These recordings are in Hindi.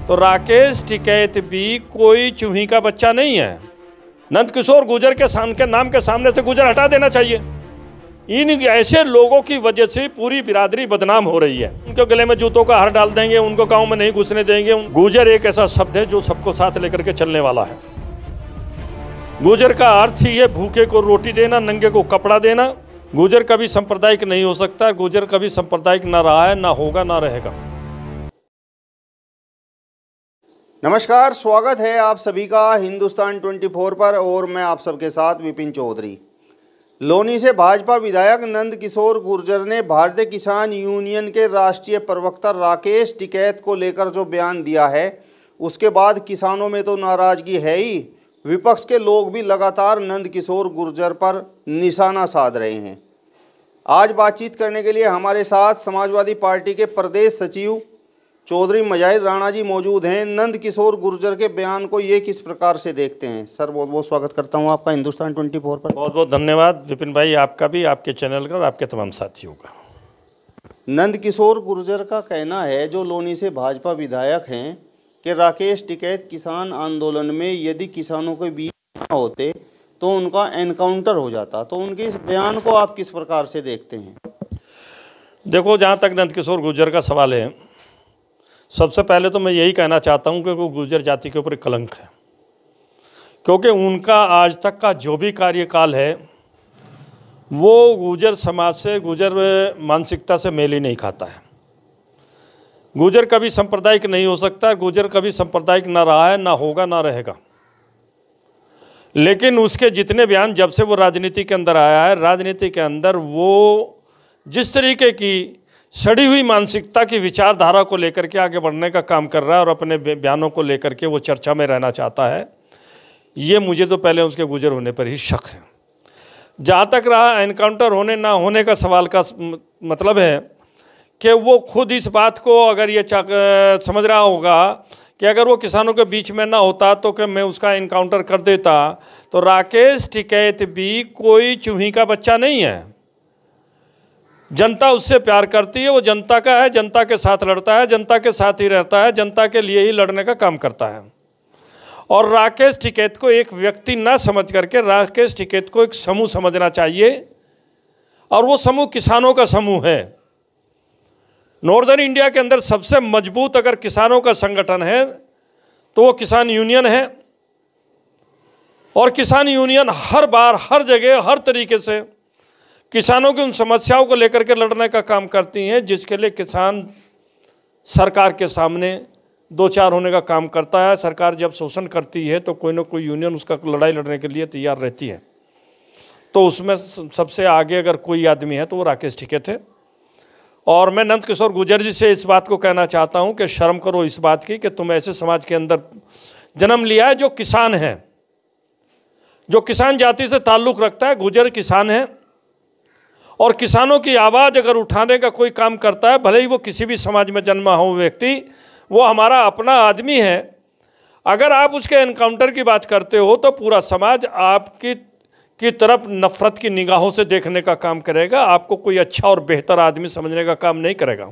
तो राकेश टिकैत भी कोई चूही का बच्चा नहीं है। नंदकिशोर गुर्जर के नाम के सामने से गुर्जर हटा देना चाहिए। इन ऐसे लोगों की वजह से पूरी बिरादरी बदनाम हो रही है। उनके गले में जूतों का हार डाल देंगे, उनको गांव में नहीं घुसने देंगे। गुर्जर एक ऐसा शब्द है जो सबको साथ लेकर के चलने वाला है। गुर्जर का अर्थ ही है भूखे को रोटी देना, नंगे को कपड़ा देना। गुर्जर कभी सांप्रदायिक नहीं हो सकता। गुर्जर कभी सांप्रदायिक ना रहा है, ना होगा, ना रहेगा। नमस्कार, स्वागत है आप सभी का हिंदुस्तान 24 पर और मैं आप सबके साथ विपिन चौधरी। लोनी से भाजपा विधायक नंदकिशोर गुर्जर ने भारतीय किसान यूनियन के राष्ट्रीय प्रवक्ता राकेश टिकैत को लेकर जो बयान दिया है, उसके बाद किसानों में तो नाराजगी है ही, विपक्ष के लोग भी लगातार नंदकिशोर गुर्जर पर निशाना साध रहे हैं। आज बातचीत करने के लिए हमारे साथ समाजवादी पार्टी के प्रदेश सचिव चौधरी मजाहिर राणा जी मौजूद हैं। नंदकिशोर गुर्जर के बयान को ये किस प्रकार से देखते हैं? सर, बहुत बहुत स्वागत करता हूं आपका हिंदुस्तान 24 पर। बहुत बहुत धन्यवाद विपिन भाई, आपका भी, आपके चैनल का और आपके तमाम साथियों का। नंदकिशोर गुर्जर का कहना है, जो लोनी से भाजपा विधायक हैं, कि राकेश टिकैत किसान आंदोलन में यदि किसानों के बीच ना होते तो उनका एनकाउंटर हो जाता। तो उनके इस बयान को आप किस प्रकार से देखते हैं? देखो, जहाँ तक नंदकिशोर गुर्जर का सवाल है, सबसे पहले तो मैं यही कहना चाहता हूँ कि वो गुर्जर जाति के ऊपर एक कलंक है, क्योंकि उनका आज तक का जो भी कार्यकाल है वो गुर्जर समाज से, गुर्जर मानसिकता से मेल ही नहीं खाता है। गुर्जर कभी सांप्रदायिक नहीं हो सकता। गुर्जर कभी सांप्रदायिक ना रहा है, ना होगा, ना रहेगा। लेकिन उसके जितने बयान, जब से वो राजनीति के अंदर आया है, राजनीति के अंदर वो जिस तरीके की सड़ी हुई मानसिकता की विचारधारा को लेकर के आगे बढ़ने का काम कर रहा है और अपने बयानों को लेकर के वो चर्चा में रहना चाहता है, ये मुझे तो पहले उसके गुर्जर होने पर ही शक है। जहाँ तक रहा एनकाउंटर होने ना होने का सवाल का मतलब है कि वो खुद इस बात को अगर ये समझ रहा होगा कि अगर वो किसानों के बीच में ना होता तो कि मैं उसका एनकाउंटर कर देता, तो राकेश टिकैत भी कोई चूही का बच्चा नहीं है। जनता उससे प्यार करती है, वो जनता का है, जनता के साथ लड़ता है, जनता के साथ ही रहता है, जनता के लिए ही लड़ने का काम करता है। और राकेश टिकैत को एक व्यक्ति ना समझ करके राकेश टिकैत को एक समूह समझना चाहिए, और वो समूह किसानों का समूह है। नॉर्दर्न इंडिया के अंदर सबसे मजबूत अगर किसानों का संगठन है तो वो किसान यूनियन है। और किसान यूनियन हर बार, हर जगह, हर तरीके से किसानों की उन समस्याओं को लेकर के लड़ने का काम करती हैं, जिसके लिए किसान सरकार के सामने दो चार होने का काम करता है। सरकार जब शोषण करती है तो कोई ना कोई यूनियन उसका लड़ाई लड़ने के लिए तैयार रहती है। तो उसमें सबसे आगे अगर कोई आदमी है तो वो राकेश टिकैत है। और मैं नंदकिशोर गुर्जर जी से इस बात को कहना चाहता हूं कि शर्म करो इस बात की कि तुम ऐसे समाज के अंदर जन्म लिया है जो किसान है, जो किसान जाति से ताल्लुक़ रखता है। गुर्जर किसान है और किसानों की आवाज़ अगर उठाने का कोई काम करता है, भले ही वो किसी भी समाज में जन्मा हो व्यक्ति, वो हमारा अपना आदमी है। अगर आप उसके एनकाउंटर की बात करते हो तो पूरा समाज आपकी तरफ नफरत की निगाहों से देखने का काम करेगा। आपको कोई अच्छा और बेहतर आदमी समझने का काम नहीं करेगा।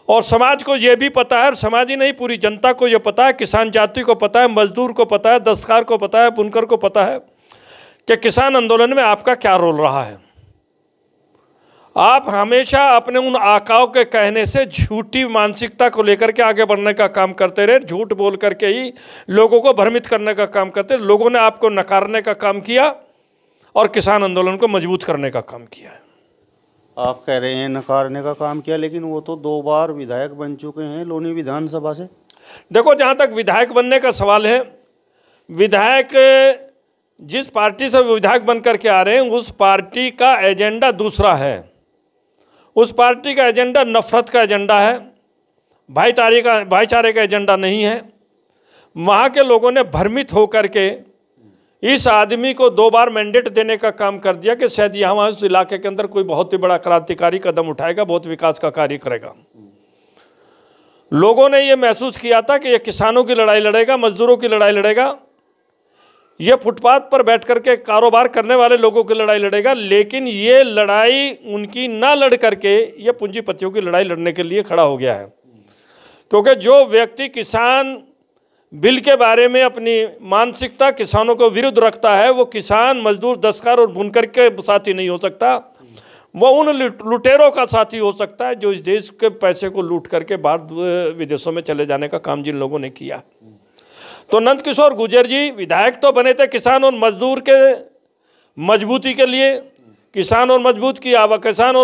और समाज को ये भी पता है, समाज ही नहीं पूरी जनता को ये पता है, किसान जाति को पता है, मजदूर को पता है, दस्तकार को पता है, बुनकर को पता है कि किसान आंदोलन में आपका क्या रोल रहा है। आप हमेशा अपने उन आकाओं के कहने से झूठी मानसिकता को लेकर के आगे बढ़ने का काम करते रहे। झूठ बोल करके ही लोगों को भ्रमित करने का काम करते। लोगों ने आपको नकारने का काम किया और किसान आंदोलन को मजबूत करने का काम किया है। आप कह रहे हैं नकारने का काम किया, लेकिन वो तो 2 बार विधायक बन चुके हैं लोनी विधानसभा से। देखो, जहाँ तक विधायक बनने का सवाल है, विधायक जिस पार्टी से विधायक बन करके आ रहे हैं उस पार्टी का एजेंडा दूसरा है। उस पार्टी का एजेंडा नफरत का एजेंडा है, भाईचारे का एजेंडा नहीं है। वहाँ के लोगों ने भ्रमित होकर के इस आदमी को 2 बार मैंडेट देने का काम कर दिया कि शायद यहाँ उस इलाके के अंदर कोई बहुत ही बड़ा क्रांतिकारी कदम उठाएगा, बहुत विकास का कार्य करेगा। लोगों ने ये महसूस किया था कि ये किसानों की लड़ाई लड़ेगा, मजदूरों की लड़ाई लड़ेगा, ये फुटपाथ पर बैठ करके कारोबार करने वाले लोगों की लड़ाई लड़ेगा। लेकिन ये लड़ाई उनकी ना लड़ करके ये पूंजीपतियों की लड़ाई लड़ने के लिए खड़ा हो गया है। क्योंकि जो व्यक्ति किसान बिल के बारे में अपनी मानसिकता किसानों को विरुद्ध रखता है, वो किसान, मजदूर, दस्तकार और बुनकर के साथी नहीं हो सकता। वो उन लुटेरों का साथी हो सकता है जो इस देश के पैसे को लूट करके बाहर विदेशों में चले जाने का काम जिन लोगों ने किया। तो नंदकिशोर गुर्जर जी विधायक तो बने थे किसान और मजदूर के मजबूती के लिए, किसान और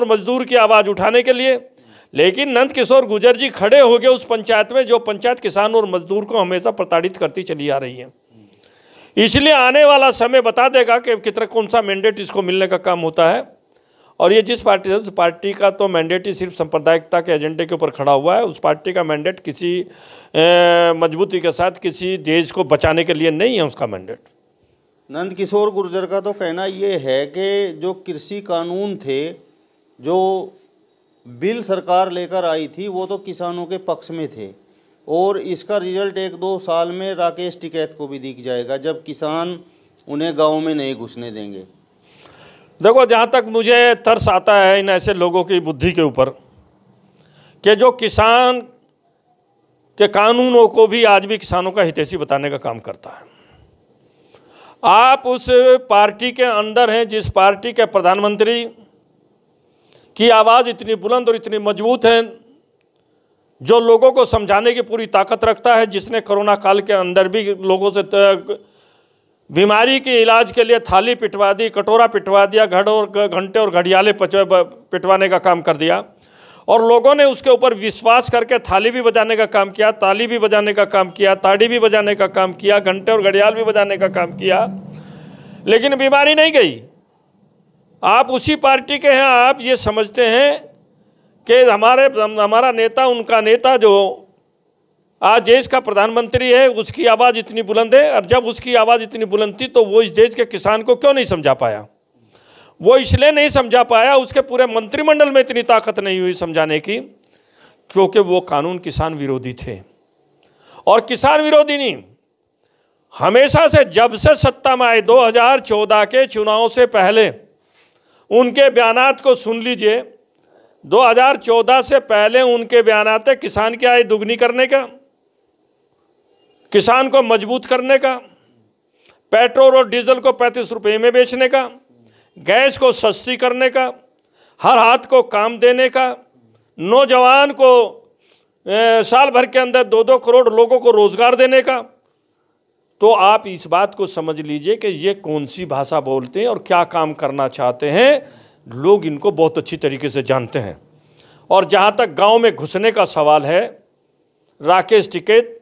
मजदूर की आवाज़ उठाने के लिए, लेकिन नंदकिशोर गुर्जर जी खड़े हो गए उस पंचायत में जो पंचायत किसान और मजदूर को हमेशा प्रताड़ित करती चली आ रही है। इसलिए आने वाला समय बता देगा कि कितना कौन सा मैंडेट इसको मिलने का काम होता है। और ये जिस पार्टी है उस पार्टी का तो मैंडेट ही सिर्फ सांप्रदायिकता के एजेंडे के ऊपर खड़ा हुआ है। उस पार्टी का मैंडेट किसी मजबूती के साथ किसी देश को बचाने के लिए नहीं है उसका मैंडेट। नंदकिशोर गुर्जर का तो कहना ये है कि जो कृषि कानून थे, जो बिल सरकार लेकर आई थी, वो तो किसानों के पक्ष में थे और इसका रिजल्ट 1-2 साल में राकेश टिकैत को भी दिख जाएगा जब किसान उन्हें गाँव में नहीं घुसने देंगे। देखो, जहाँ तक मुझे तरस आता है इन ऐसे लोगों की बुद्धि के ऊपर कि जो किसान के कानूनों को भी आज भी किसानों का हितैषी बताने का काम करता है। आप उस पार्टी के अंदर हैं जिस पार्टी के प्रधानमंत्री की आवाज़ इतनी बुलंद और इतनी मजबूत है, जो लोगों को समझाने की पूरी ताकत रखता है, जिसने कोरोना काल के अंदर भी लोगों से बीमारी के इलाज के लिए थाली पिटवा दी, कटोरा पिटवा दिया, घंटे और घड़ियाले पिटवाने का काम कर दिया और लोगों ने उसके ऊपर विश्वास करके थाली भी बजाने का काम किया, ताली भी बजाने का काम किया, ताड़ी भी बजाने का काम किया, घंटे और घड़ियाल भी बजाने का काम किया, लेकिन बीमारी नहीं गई। आप उसी पार्टी के हैं, आप ये समझते हैं कि हमारा नेता, उनका नेता जो आज देश का प्रधानमंत्री है, उसकी आवाज़ इतनी बुलंद है। और जब उसकी आवाज़ इतनी बुलंद थी तो वो इस देश के किसान को क्यों नहीं समझा पाया? वो इसलिए नहीं समझा पाया, उसके पूरे मंत्रिमंडल में इतनी ताकत नहीं हुई समझाने की, क्योंकि वो कानून किसान विरोधी थे। और किसान विरोधी नहीं, हमेशा से जब से सत्ता में आए 2014 के चुनाव से पहले उनके बयानात को सुन लीजिए। 2014 से पहले उनके बयानात है किसान की आय दुगनी करने का, किसान को मजबूत करने का, पेट्रोल और डीजल को 35 रुपये में बेचने का, गैस को सस्ती करने का, हर हाथ को काम देने का, नौजवान को साल भर के अंदर 2-2 करोड़ लोगों को रोजगार देने का। तो आप इस बात को समझ लीजिए कि ये कौन सी भाषा बोलते हैं और क्या काम करना चाहते हैं। लोग इनको बहुत अच्छी तरीके से जानते हैं। और जहाँ तक गांव में घुसने का सवाल है, राकेश टिकैत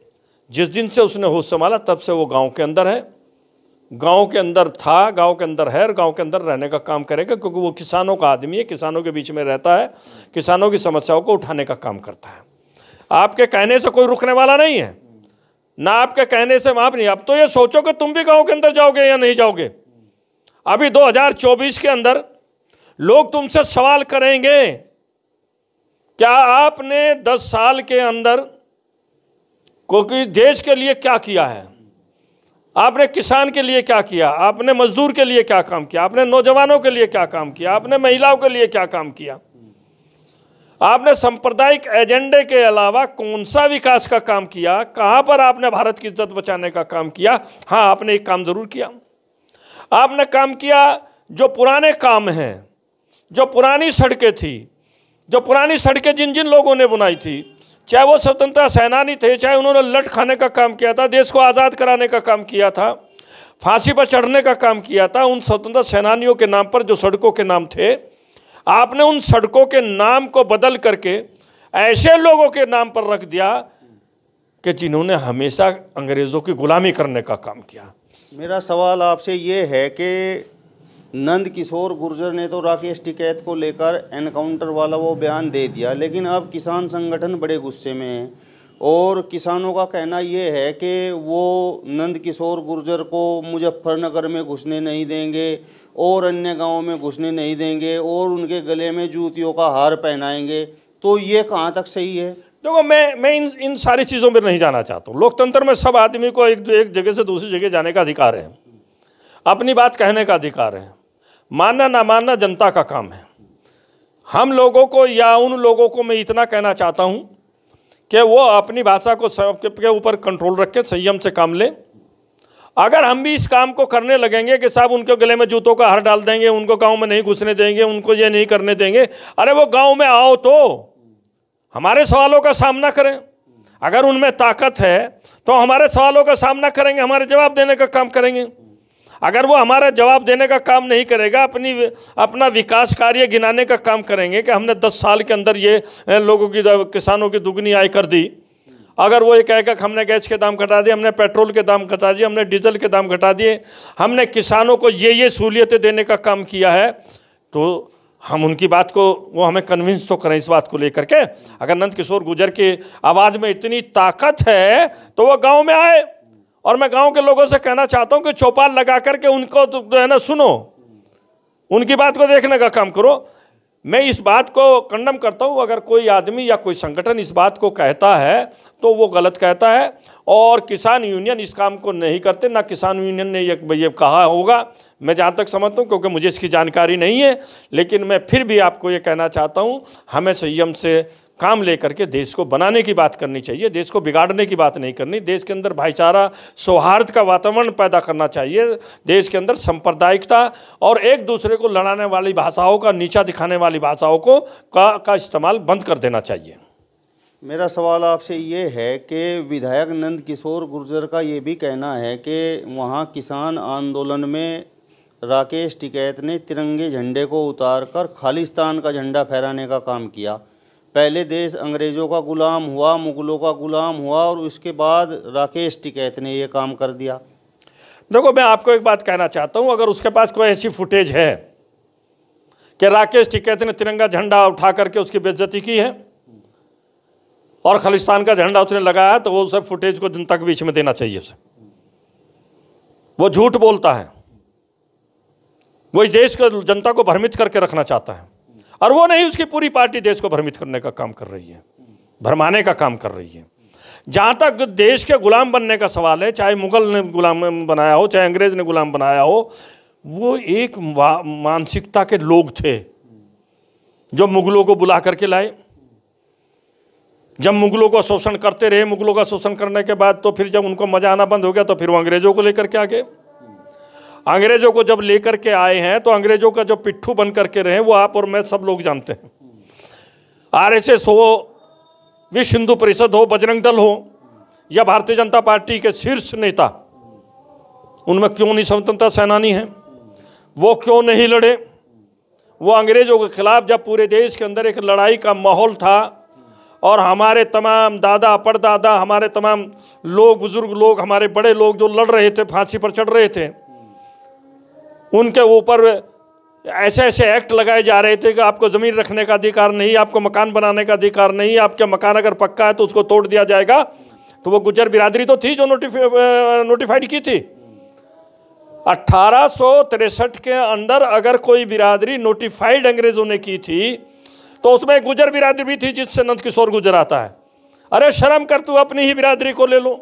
जिस दिन से उसने होश संभाला तब से वो गांव के अंदर है, गांव के अंदर था, गांव के अंदर है और गांव के अंदर रहने का काम करेगा, क्योंकि वो किसानों का आदमी है, किसानों के बीच में रहता है, किसानों की समस्याओं को उठाने का काम करता है। आपके कहने से कोई रुकने वाला नहीं है, ना आपके कहने से माफ नहीं। अब तो ये सोचो कि तुम भी गांव के अंदर जाओगे या नहीं जाओगे। अभी 2024 के अंदर लोग तुमसे सवाल करेंगे, क्या आपने 10 साल के अंदर कोई देश के लिए क्या किया है? आपने किसान के लिए क्या किया? आपने मजदूर के लिए क्या काम किया? आपने नौजवानों के लिए क्या काम किया? आपने महिलाओं के लिए क्या काम किया? आपने सांप्रदायिक एजेंडे के अलावा कौन सा विकास का काम किया? कहाँ पर आपने भारत की इज्जत बचाने का काम किया? हाँ, आपने एक काम जरूर किया। आपने काम किया जो पुराने काम हैं, जो पुरानी सड़कें थी, जो पुरानी सड़कें जिन जिन लोगों ने बनाई थी, चाहे वो स्वतंत्रता सेनानी थे, चाहे उन्होंने लठ खाने का काम किया था, देश को आज़ाद कराने का काम किया था, फांसी पर चढ़ने का काम किया था, उन स्वतंत्रता सेनानियों के नाम पर जो सड़कों के नाम थे, आपने उन सड़कों के नाम को बदल करके ऐसे लोगों के नाम पर रख दिया कि जिन्होंने हमेशा अंग्रेज़ों की गुलामी करने का काम किया। मेरा सवाल आपसे ये है कि नंदकिशोर गुर्जर ने तो राकेश टिकैत को लेकर एनकाउंटर वाला वो बयान दे दिया, लेकिन अब किसान संगठन बड़े गुस्से में हैं और किसानों का कहना ये है कि वो नंदकिशोर गुर्जर को मुजफ्फरनगर में घुसने नहीं देंगे और अन्य गांवों में घुसने नहीं देंगे और उनके गले में जूतियों का हार पहनाएंगे। तो ये कहाँ तक सही है? देखो, मैं इन सारी चीज़ों में नहीं जाना चाहता हूँ। लोकतंत्र में सब आदमी को एक जगह से दूसरी जगह जाने का अधिकार है, अपनी बात कहने का अधिकार है, मानना ना मानना जनता का काम है। हम लोगों को या उन लोगों को मैं इतना कहना चाहता हूँ कि वो अपनी भाषा को सबके ऊपर कंट्रोल रख के संयम से काम ले। अगर हम भी इस काम को करने लगेंगे कि साहब उनके गले में जूतों का हार डाल देंगे, उनको गांव में नहीं घुसने देंगे, उनको ये नहीं करने देंगे, अरे वो गांव में आओ तो हमारे सवालों का सामना करें। अगर उनमें ताकत है तो हमारे सवालों का सामना करेंगे, हमारे जवाब देने का काम करेंगे। अगर वो हमारा जवाब देने का काम नहीं करेगा, अपना विकास कार्य गिनाने का काम करेंगे कि हमने 10 साल के अंदर ये लोगों की, किसानों की दुगनी आय कर दी, अगर वो ये कहेगा कि हमने गैस के दाम घटा दिए, हमने पेट्रोल के दाम घटा दिए, हमने डीजल के दाम घटा दिए, हमने किसानों को ये सहूलियतें देने का काम किया है, तो हम उनकी बात को, वो हमें कन्विंस तो करें इस बात को लेकर के। अगर नंद किशोर गुर्जर की आवाज़ में इतनी ताकत है तो वो गांव में आए। और मैं गांव के लोगों से कहना चाहता हूं कि चौपाल लगा करके उनको तो है ना सुनो, उनकी बात को देखने का काम करो। मैं इस बात को कंडम करता हूं, अगर कोई आदमी या कोई संगठन इस बात को कहता है तो वो गलत कहता है, और किसान यूनियन इस काम को नहीं करते, ना किसान यूनियन ने ये कहा होगा, मैं जहाँ तक समझता हूँ, क्योंकि मुझे इसकी जानकारी नहीं है। लेकिन मैं फिर भी आपको ये कहना चाहता हूँ, हमें संयम से काम लेकर के देश को बनाने की बात करनी चाहिए, देश को बिगाड़ने की बात नहीं करनी। देश के अंदर भाईचारा, सौहार्द का वातावरण पैदा करना चाहिए, देश के अंदर सांप्रदायिकता और एक दूसरे को लड़ाने वाली भाषाओं का, नीचा दिखाने वाली भाषाओं को का इस्तेमाल बंद कर देना चाहिए। मेरा सवाल आपसे ये है कि विधायक नंद किशोर गुर्जर का ये भी कहना है कि वहाँ किसान आंदोलन में राकेश टिकैत ने तिरंगे झंडे को उतारकर खालिस्तान का झंडा फहराने का काम किया। पहले देश अंग्रेज़ों का गुलाम हुआ, मुगलों का गुलाम हुआ, और उसके बाद राकेश टिकैत ने ये काम कर दिया। देखो, मैं आपको एक बात कहना चाहता हूँ, अगर उसके पास कोई ऐसी फुटेज है कि राकेश टिकैत ने तिरंगा झंडा उठा करके उसकी बेइज्जती की है और खालिस्तान का झंडा उसने लगाया, तो वो सब फुटेज को जनता के बीच में देना चाहिए उसे। वो झूठ बोलता है, वो इस देश को, जनता को भ्रमित करके रखना चाहता है, और वो नहीं, उसकी पूरी पार्टी देश को भ्रमित करने का काम कर रही है, भरमाने का काम कर रही है। जहाँ तक देश के गुलाम बनने का सवाल है, चाहे मुगल ने गुलाम बनाया हो, चाहे अंग्रेज ने गुलाम बनाया हो, वो एक मानसिकता के लोग थे जो मुगलों को बुला करके लाए। जब मुगलों को शोषण करते रहे, मुगलों का शोषण करने के बाद तो फिर जब उनको मजा आना बंद हो गया तो फिर वो अंग्रेजों को लेकर के आ गए। अंग्रेजों को जब लेकर के आए हैं तो अंग्रेजों का जो पिट्ठू बन करके रहे वो आप और मैं सब लोग जानते हैं। आरएसएस हो, विश्व हिंदू परिषद हो, बजरंग दल हो, या भारतीय जनता पार्टी के शीर्ष नेता, उनमें क्यों नहीं स्वतंत्रता सेनानी हैं? वो क्यों नहीं लड़े? वो अंग्रेजों के खिलाफ जब पूरे देश के अंदर एक लड़ाई का माहौल था और हमारे तमाम दादा परदादा, हमारे तमाम लोग, बुजुर्ग लोग, हमारे बड़े लोग जो लड़ रहे थे, फांसी पर चढ़ रहे थे, उनके ऊपर ऐसे ऐसे एक्ट लगाए जा रहे थे कि आपको ज़मीन रखने का अधिकार नहीं, आपको मकान बनाने का अधिकार नहीं, आपका मकान अगर पक्का है तो उसको तोड़ दिया जाएगा। तो वो गुज्जर बिरादरी तो थी जो नोटिफाइड की थी। 1863 के अंदर अगर कोई बिरादरी नोटिफाइड अंग्रेज़ों ने की थी तो उसमें गुज्जर बिरादरी भी थी जिससे नंद किशोर गुर्जर आता है। अरे शर्म कर, तू अपनी ही बिरादरी को ले लो।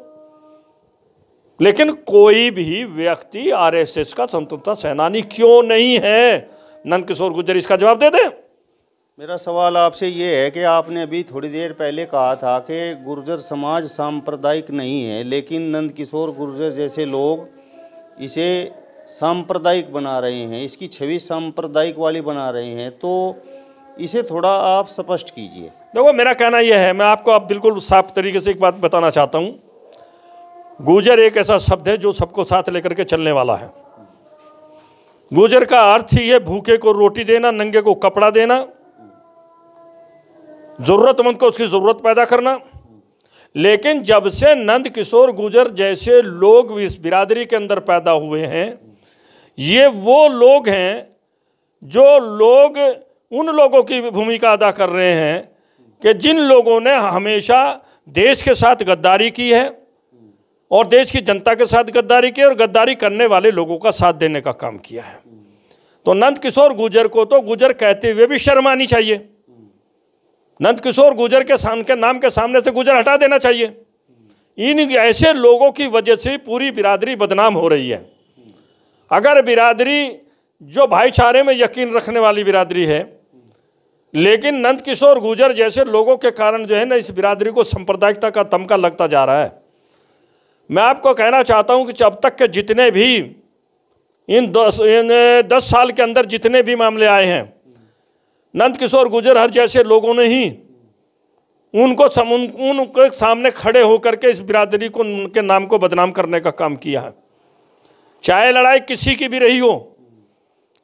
लेकिन कोई भी व्यक्ति आरएसएस का स्वतंत्रता सेनानी क्यों नहीं है? नंद किशोर गुर्जर इसका जवाब दे दे। मेरा सवाल आपसे ये है कि आपने अभी थोड़ी देर पहले कहा था कि गुर्जर समाज सांप्रदायिक नहीं है, लेकिन नंद किशोर गुर्जर जैसे लोग इसे सांप्रदायिक बना रहे हैं, इसकी छवि सांप्रदायिक वाली बना रहे हैं, तो इसे थोड़ा आप स्पष्ट कीजिए। देखो, मेरा कहना यह है, मैं आपको अब बिल्कुल साफ तरीके से एक बात बताना चाहता हूँ। गुर्जर एक ऐसा शब्द है जो सबको साथ लेकर के चलने वाला है। गुर्जर का अर्थ ही है भूखे को रोटी देना, नंगे को कपड़ा देना, जरूरतमंद को उसकी जरूरत पैदा करना। लेकिन जब से नंद किशोर गुर्जर जैसे लोग इस बिरादरी के अंदर पैदा हुए हैं, ये वो लोग हैं जो लोग उन लोगों की भूमिका अदा कर रहे हैं कि जिन लोगों ने हमेशा देश के साथ गद्दारी की है और देश की जनता के साथ गद्दारी की और गद्दारी करने वाले लोगों का साथ देने का काम किया है। तो नंद किशोर गुर्जर को तो गुर्जर कहते हुए भी शर्म आनी चाहिए। नंद किशोर गुर्जर के नाम के सामने से गुर्जर हटा देना चाहिए। इन ऐसे लोगों की वजह से पूरी बिरादरी बदनाम हो रही है। अगर बिरादरी जो भाईचारे में यकीन रखने वाली बिरादरी है, लेकिन नंदकिशोर गुर्जर जैसे लोगों के कारण जो है ना, इस बिरादरी को सांप्रदायिकता का तमका लगता जा रहा है। मैं आपको कहना चाहता हूं कि अब तक के जितने भी इन 10 साल के अंदर जितने भी मामले आए हैं, नंदकिशोर गुर्जर हर जैसे लोगों ने ही उनके सामने खड़े होकर के इस बिरादरी को, उनके नाम को बदनाम करने का काम किया है। चाहे लड़ाई किसी की भी रही हो,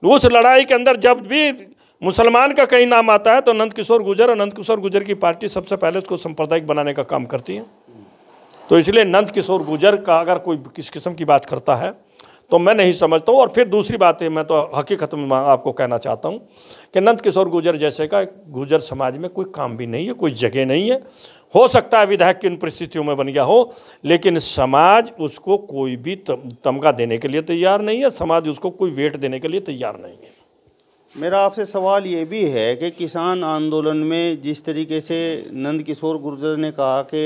उस लड़ाई के अंदर जब भी मुसलमान का कहीं नाम आता है तो नंदकिशोर गुर्जर और नंदकिशोर गुर्जर की पार्टी सबसे पहले उसको सांप्रदायिक बनाने का काम करती है। तो इसलिए नंदकिशोर गुर्जर का अगर कोई किस किस्म की बात करता है तो मैं नहीं समझता हूँ। और फिर दूसरी बात है, मैं तो हकीकत में आपको कहना चाहता हूँ कि नंदकिशोर गुर्जर जैसे का गुर्जर समाज में कोई काम भी नहीं है, कोई जगह नहीं है। हो सकता है विधायक किन परिस्थितियों में बन गया हो, लेकिन समाज उसको कोई भी तमगा देने के लिए तैयार नहीं है, समाज उसको कोई वेट देने के लिए तैयार नहीं है। मेरा आपसे सवाल ये भी है कि किसान आंदोलन में जिस तरीके से नंदकिशोर गुर्जर ने कहा कि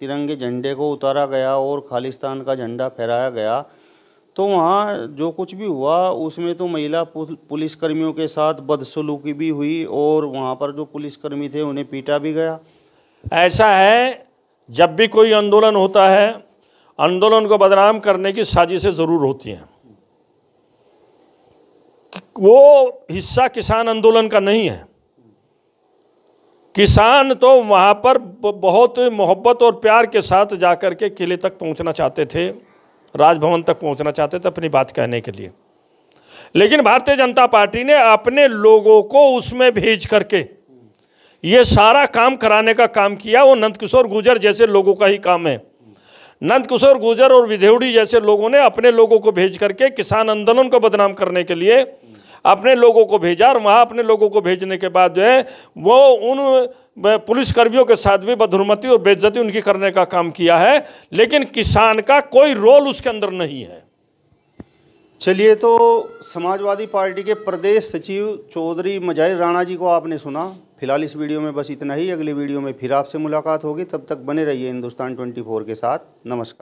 तिरंगे झंडे को उतारा गया और खालिस्तान का झंडा फहराया गया, तो वहाँ जो कुछ भी हुआ उसमें तो महिला पुलिसकर्मियों के साथ बदसलूकी भी हुई और वहाँ पर जो पुलिसकर्मी थे उन्हें पीटा भी गया। ऐसा है, जब भी कोई आंदोलन होता है, आंदोलन को बदनाम करने की साजिशें ज़रूर होती हैं। वो हिस्सा किसान आंदोलन का नहीं है। किसान तो वहाँ पर बहुत मोहब्बत और प्यार के साथ जाकर के किले तक पहुँचना चाहते थे, राजभवन तक पहुँचना चाहते थे अपनी बात कहने के लिए। लेकिन भारतीय जनता पार्टी ने अपने लोगों को उसमें भेज करके ये सारा काम कराने का काम किया। वो नंदकिशोर गुर्जर जैसे लोगों का ही काम है। नंदकिशोर गुर्जर और विधेउड़ी जैसे लोगों ने अपने लोगों को भेज करके किसान आंदोलन को बदनाम करने के लिए अपने लोगों को भेजा, और वहाँ अपने लोगों को भेजने के बाद जो है वो उन पुलिसकर्मियों के साथ भी बदहुरमती और बेइज्जती उनकी करने का काम किया है। लेकिन किसान का कोई रोल उसके अंदर नहीं है। चलिए, तो समाजवादी पार्टी के प्रदेश सचिव चौधरी मजाहिर राणा जी को आपने सुना। फिलहाल इस वीडियो में बस इतना ही। अगली वीडियो में फिर आपसे मुलाकात होगी। तब तक बने रहिए हिंदुस्तान 24 के साथ। नमस्कार।